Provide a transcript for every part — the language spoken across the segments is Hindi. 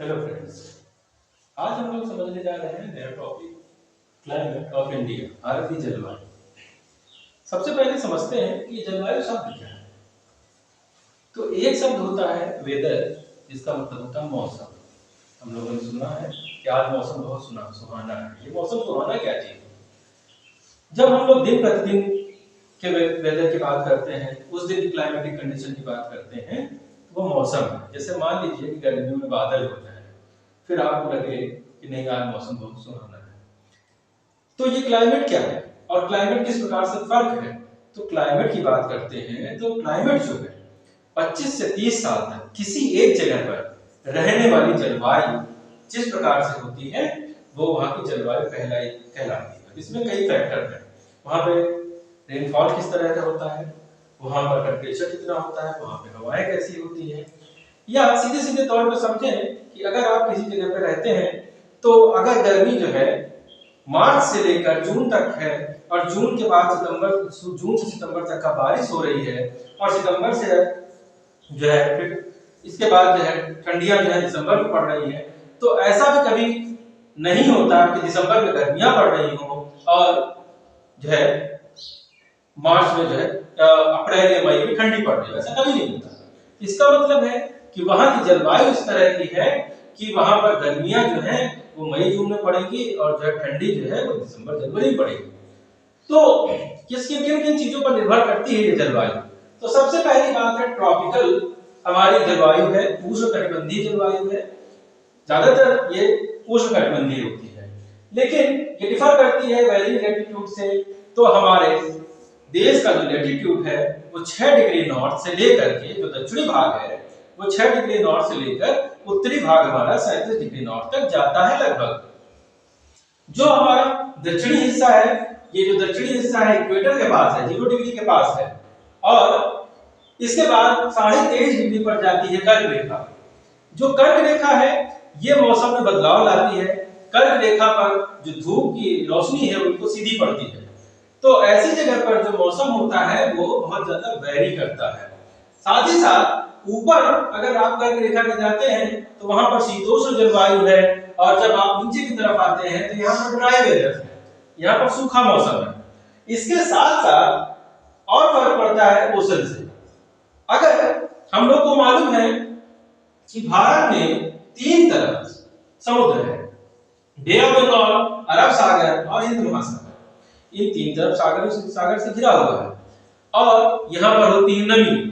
Hello friends. आज हम लोग समझने जा रहे हैं नया topic climate of India, Bharat की जलवायु। सबसे पहले समझते हैं कि जलवायु शब्द क्या है। तो एक शब्द होता है वेदर, जिसका मतलब होता है मौसम। हम लोगों ने सुना है कि आज मौसम बहुत सुहाना है। ये मौसम सुहाना क्या चीज है? जब हम लोग दिन प्रतिदिन के वेदर की बात करते हैं, उस दिन की क्लाइमेटिक कंडीशन की बात करते हैं, तो वो मौसम है। जैसे मान लीजिए कि गर्मियों में बादल होता है, फिर आपको लगे कि नहीं आज मौसम बहुत सुहाना है, तो ये क्लाइमेट क्या है और क्लाइमेट किस प्रकार से फर्क है। तो क्लाइमेट की बात करते हैं तो क्लाइमेट जो है 25 से 30 साल तक किसी एक जगह पर रहने वाली जलवायु जिस प्रकार से होती है वो वहां की जलवायु कहलाती है। इसमें कई फैक्टर हैं। वहां पे रेनफॉल किस तरह का होता है, वहां पर टेम्परेचर कितना होता है, वहां पे हवाएं कैसी होती है, या सीधे सीधे तौर पर समझें कि अगर आप किसी जगह पर रहते हैं तो अगर गर्मी जो है मार्च से लेकर जून तक है और जून के बाद जून से सितंबर तक का बारिश हो रही है और सितंबर से जो है फिर इसके बाद जो है ठंडियां जो है दिसंबर में पड़ रही है, तो ऐसा भी कभी नहीं होता कि दिसंबर में गर्मियां पड़ रही हो और जो है मार्च में जो है अप्रैल या मई में ठंडी पड़ रही है। ऐसा कभी नहीं होता। इसका मतलब है कि वहां की जलवायु इस तरह की है कि वहां पर गर्मियां जो है वो मई जून में पड़ेगी और जो है ठंडी जो है वो दिसंबर जनवरी में पड़ेगी। तो किन किन चीजों पर निर्भर करती है ये जलवायु। तो सबसे पहली बात है ट्रॉपिकल हमारी जलवायु है, उष्णकटिबंधीय जलवायु है। ज्यादातर ये उष्णकटिबंधीय होती है, लेकिन ये डिफर करती है वैली लैटिट्यूड से। तो हमारे देश का जो लैटिट्यूड है वो 6 डिग्री नॉर्थ से लेकर के जो दक्षिणी भाग है वो 6 डिग्री नॉर्थ से लेकर उत्तरी भाग हमारा 37 डिग्री नॉर्थ तक जाता है लगभग। जो हमारा दक्षिणी हिस्सा है, ये जो दक्षिणी हिस्सा है इक्वेटर के पास है, 0 डिग्री के पास है, और इसके बाद 23.5 डिग्री पर जाती है कर्क रेखा। जो कर्क रेखा है ये मौसम में बदलाव लाती है। कर्क रेखा पर जो धूप की रोशनी है उनको सीधी पड़ती है, तो ऐसी जगह पर जो मौसम होता है वो बहुत ज्यादा वेरी करता है। साथ ही साथ ऊपर अगर आप कर्क रेखा में जाते हैं तो वहां पर शीतोष्ण जलवायु है, और जब आप नीचे की तरफ आते हैं तो यहाँ पर ड्राई वेदर है, यहाँ पर सूखा मौसम है। इसके साथ साथ और फर्क पड़ता है ओशन से। अगर हम लोग को मालूम है कि भारत में 3 तरफ समुद्र है, बे ऑफ बंगाल, अरब सागर और हिंद महासागर। इन 3 तरफ सागर से घिरा हुआ है, और यहाँ पर होती है नमी।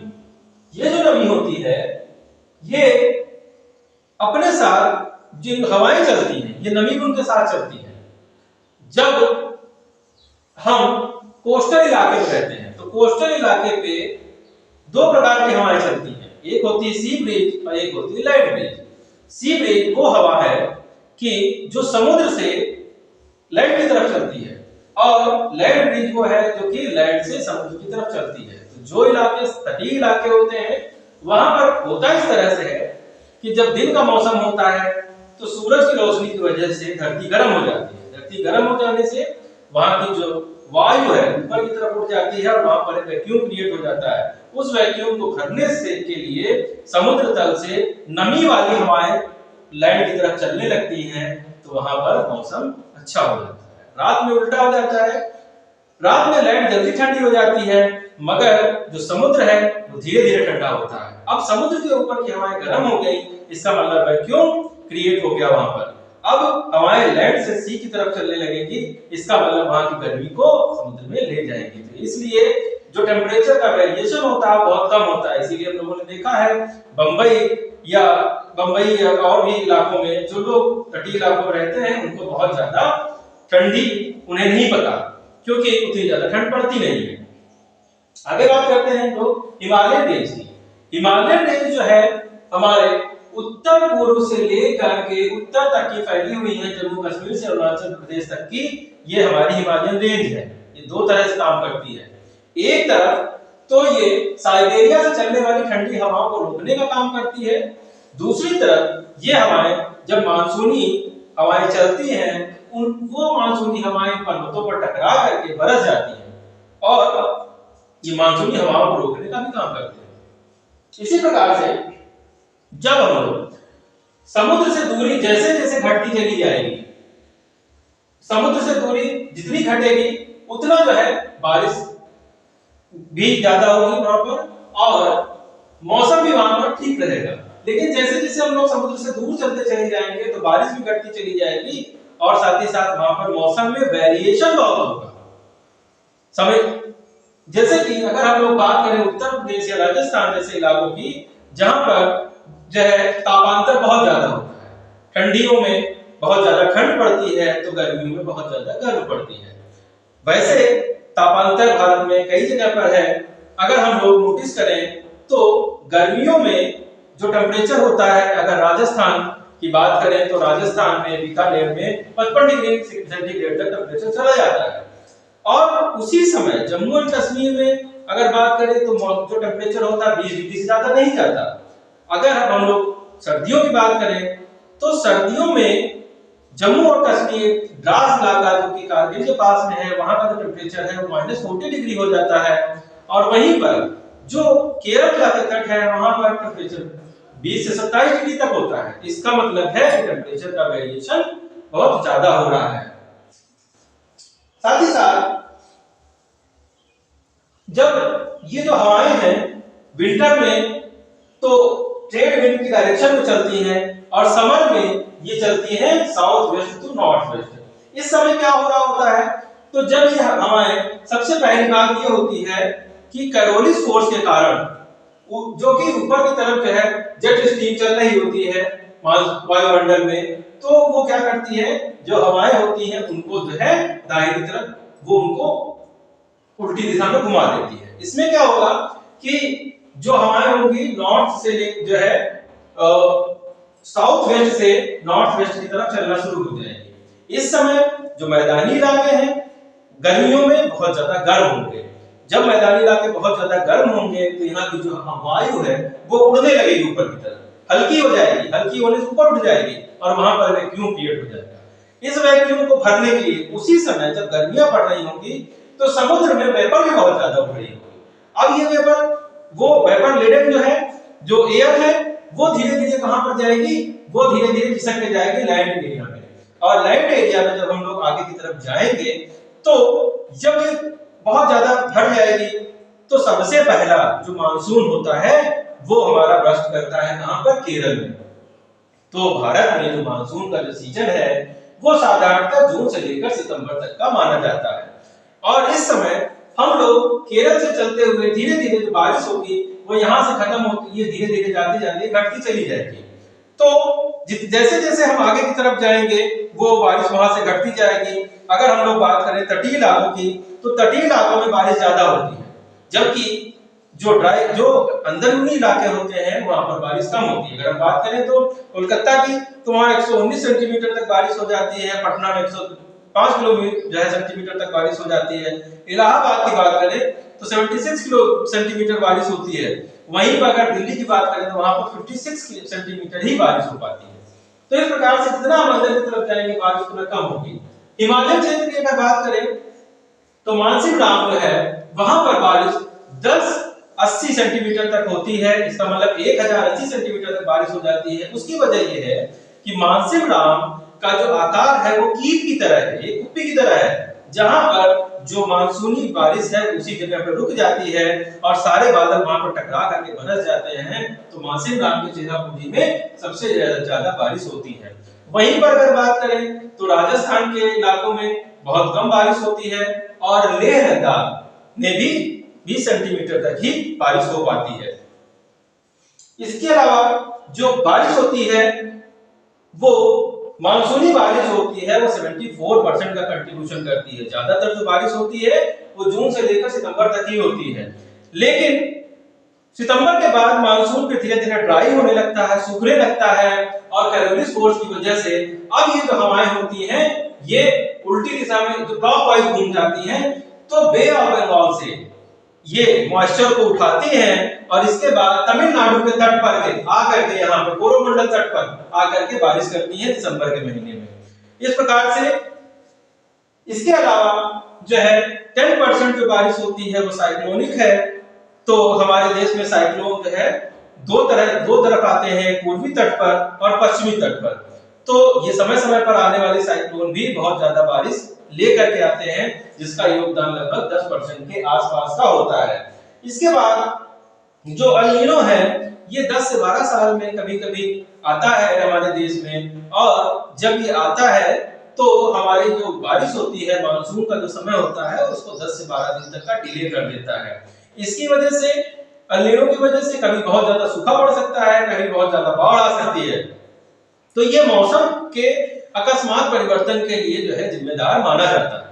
ये जो नमी होती है ये अपने साथ जिन हवाएं चलती हैं ये नमी उनके साथ चलती है। जब हम कोस्टल इलाके में रहते हैं तो कोस्टल इलाके पे 2 प्रकार की हवाएं चलती हैं, एक होती है सी ब्रीज और एक होती है लैंड ब्रीज। सी ब्रीज वो हवा है कि जो समुद्र से लैंड की तरफ चलती है, और लैंड ब्रीज वो है जो कि लैंड से समुद्र की तरफ चलती है। तो जो इलाके तटीय इलाके होते हैं वहां पर होता इस तरह से है कि जब दिन का मौसम होता है तो सूरज की रोशनी की वजह से धरती गर्म हो जाती है। धरती गर्म हो जाने से वहां की जो वायु है ऊपर की तरफ उठ जाती है और वहां पर एक वैक्यूम क्रिएट हो जाता है। उस वैक्यूम को भरने से के लिए समुद्र तल से नमी वाली हवाएं लैंड की तरफ चलने लगती हैं, तो वहां पर मौसम अच्छा हो जाता है। रात में उल्टा हो जाता है, रात में लैंड जल्दी ठंडी हो जाती है मगर जो समुद्र है वो धीरे धीरे ठंडा होता है। अब समुद्र के ऊपर की हवाएं गर्म हो गई, इसका मतलब वैक्यूम क्रिएट हो गया वहां पर। अब हवाएं लैंड से सी की तरफ चलने लगेंगी, इसका मतलब वहां की गर्मी को समुद्र में ले जाएगी। तो इसलिए जो टेम्परेचर का वेरिएशन होता है बहुत कम होता है। इसीलिए हम लोगों ने देखा है बंबई या और भी इलाकों में जो लोग तटीय इलाकों में रहते हैं उनको बहुत ज्यादा ठंडी उन्हें नहीं पता, क्योंकि उतनी ज्यादा ठंड पड़ती नहीं है। आगे बात करते हैं लोग हिमालयन रेंज की। हिमालयन रेंज जो है हमारे उत्तर पूर्व से लेकर के उत्तर तक की फैली हुई है, जम्मू कश्मीर से अरुणाचल प्रदेश तक की ये हमारी हिमालयन रेंज है। ये 2 तरह से काम करती है। एक तरफ तो ये साइबेरिया से चलने वाली ठंडी हवाओं को रोकने का काम करती है, दूसरी तरफ ये हवाएं जब मानसूनी हवाएं चलती हैं वो मानसूनी हवाएं पर्वतों पर टकरा करके बरस जाती हैं और ये मानसूनी हवाओं को रोकने का भी काम करते हैं। इसी प्रकार से जब हम लोग समुद्र से दूरी जैसे जैसे घटती चली जाएगी, समुद्र से दूरी जितनी घटेगी उतना जो है बारिश भी ज्यादा होगी वहां पर और मौसम भी वहां पर ठीक रहेगा। लेकिन जैसे जैसे हम लोग समुद्र से दूर चलते चले जाएंगे तो बारिश भी घटती चली जाएगी और साथ ही साथ वहां पर मौसम में वेरिएशन बहुत होगा। समझ, जैसे कि अगर हम लोग बात करें उत्तर प्रदेश या राजस्थान जैसे इलाकों की, जहां पर जो है तापांतर बहुत ज्यादा होता है, ठंडियों में बहुत ज्यादा ठंड पड़ती है तो गर्मियों में बहुत ज्यादा गर्म पड़ती है। वैसे तापांतर भारत में कई जगह पर है। अगर हम लोग नोटिस करें तो गर्मियों में जो टेम्परेचर होता है, अगर राजस्थान की बात करें तो राजस्थान में बीकानेर में 55 डिग्री सेंटीग्रेड तक टेम्परेचर चला जाता है। और उसी समय जम्मू एंड कश्मीर में अगर बात करें तो जो टेम्परेचर होता है 20 डिग्री से ज्यादा नहीं जाता। अगर हम लोग सर्दियों की बात करें तो सर्दियों में जम्मू और कश्मीर द्रास इलाका जो कि कारगिल के पास में है, वहां का जो टेम्परेचर है वो -40 डिग्री हो जाता है। और वहीं पर जो केरल का तट है वहां पर टेम्परेचर 20 से 27 डिग्री तक होता है। इसका मतलब है कि टेम्परेचर का वेरिएशन बहुत ज्यादा हो रहा है। साथ ही साथ जब ये जो हवाएं हैं विंटर में तो ट्रेड विंड की डायरेक्शन में चलती हैं और समर में ये चलती हैं south west to north west. इस समय क्या हो रहा होता है, तो जब ये हवाएं, सबसे पहली बात ये होती है कि कैरोलिस फोर्स के कारण जो कि ऊपर की तरफ जो है जेट स्ट्रीम चल रही होती है वायुमंडल में, तो वो क्या करती है, जो हवाएं होती हैं उनको जो है दाहिनी तरफ वो उनको उल्टी दिशा में घुमा देती है। इसमें क्या होगा कि जो हवाएं होंगी नॉर्थ से जो है साउथ वेस्ट से नॉर्थ वेस्ट की तरफ चलना शुरू हो जाएगी। इस समय जो मैदानी इलाके हैं गर्मियों में बहुत ज्यादा गर्म होंगे। जब मैदानी इलाके बहुत ज्यादा गर्म होंगे तो यहाँ की जो वायु है वो उड़ने लगेगी ऊपर की तरफ, हल्की हो जाएगी, हल्की होने से ऊपर उठ जाएगी और वहां पर वैक्यूम क्रिएट हो जाएगा। इस वैक्यूम को भरने के लिए उसी समय जब गर्मियां पड़ रही होंगी तो समुद्र में वेपर भी बहुत ज्यादा उड़ रही होगी। अब ये वेपर, वो वेपर लेडन जो है, जो एयर है, वो धीरे धीरे कहां पर जाएगी, वो धीरे धीरे खिसक के जाएगी लैंड एरिया में। और लैंड एरिया में जब हम लोग आगे की तरफ जाएंगे तो जब ये बहुत ज्यादा भर जाएगी तो सबसे पहला जो मानसून होता है वो हमारा ब्रस्ट करता है कहां पर, केरल में। तो भारत में जो मानसून का जो सीजन है वो साधारणतः जून से लेकर सितंबर तक का माना जाता है। और इस समय हम लोग केरल से चलते हुए धीरे धीरे जो बारिश होगी वो यहाँ से खत्म होती है, धीरे धीरे जाते जाते घटती चली जाएगी। तो जैसे जैसे हम आगे की तरफ जाएंगे वो बारिश वहां से घटती जाएगी। अगर हम लोग बात करें तटीय इलाकों की तो तटीय इलाकों में बारिश ज्यादा होती है, जबकि जो अंदरूनी इलाके होते हैं वहां पर बारिश कम होती है। अगर हम बात करें तो कोलकाता की तो वहां 119 सेंटीमीटर तक बारिश हो जाती है, पटना में 105 किलोमीटर जो है सेंटीमीटर तक बारिश हो जाती है। इलाहाबाद की बात करें तो 76 सेंटीमीटर बारिश होती है। वहीं पर अगर दिल्ली की बात करें तो वहां पर 56 सेंटीमीटर ही बारिश हो पाती है। तो इस प्रकार से जितना हम अंदर की तरफ जाएंगे बारिश उतना कम होगी। हिमालय क्षेत्र की अगर बात करें तो मानसिक डाम जो है वहां पर बारिश 1080 सेंटीमीटर तक होती है। इसका मतलब 1080 सेंटीमीटर तक बारिश हो जाती है। उसकी वजह यह है कि मानसिक डाम का जो आकार है वो कीप की तरह है, ये कुप्पी की तरह है, जहां पर जो मानसूनी बारिश है उसी जगह पर रुक जाती है और सारे बादल वहां पर टकरा करके बरस जाते हैं। तो मानसिक डाम की चेरापूंजी में सबसे ज्यादा बारिश होती है। वहीं पर अगर बात करें तो राजस्थान के इलाकों में बहुत कम बारिश होती है और लेह लद्दाख में भी 20 सेंटीमीटर तक ही बारिश हो पाती है। इसके अलावा जो बारिश होती है वो मानसूनी बारिश होती है, वो 74% का कंट्रीब्यूशन करती है। ज्यादातर जो बारिश होती है वो जून से लेकर सितंबर तक ही होती है, लेकिन सितंबर के बाद मानसून पे धीरे धीरे ड्राई होने लगता है, सूखने लगता है और कैरोलिस फोर्स की वजह से अब ये जो हवाएं होती हैं ये उल्टी दिशा में जो क्लॉकवाइज घूम जाती हैं, तो बे ऑफ बंगाल से ये मॉइस्चर को उठाती हैं और इसके बाद तमिलनाडु के तट पर के आकर के यहाँ पर कोरोमंडल तट पर आकर के बारिश करती है दिसंबर के महीने में। इस प्रकार से इसके अलावा जो है 10% जो बारिश होती है वो साइक्लोनिक है। तो हमारे देश में साइक्लोन जो है दो तरफ आते हैं, पूर्वी तट पर और पश्चिमी तट पर। तो ये समय समय पर आने वाले साइक्लोन भी बहुत ज्यादा बारिश लेकर के आते हैं, जिसका योगदान लगभग 10% के आसपास का होता है। इसके बाद जो अल नीनो है, ये 10 से 12 साल में कभी कभी आता है हमारे देश में, और जब ये आता है तो हमारी जो बारिश होती है, मानसून का जो समय होता है, उसको 10 से 12 दिन तक का डिले कर देता है। इसकी वजह से, अल नीनो की वजह से कभी बहुत ज्यादा सूखा पड़ सकता है, कभी बहुत ज्यादा बाढ़ आ सकती है। तो ये मौसम के अकस्मात परिवर्तन के लिए जो है जिम्मेदार माना जाता है।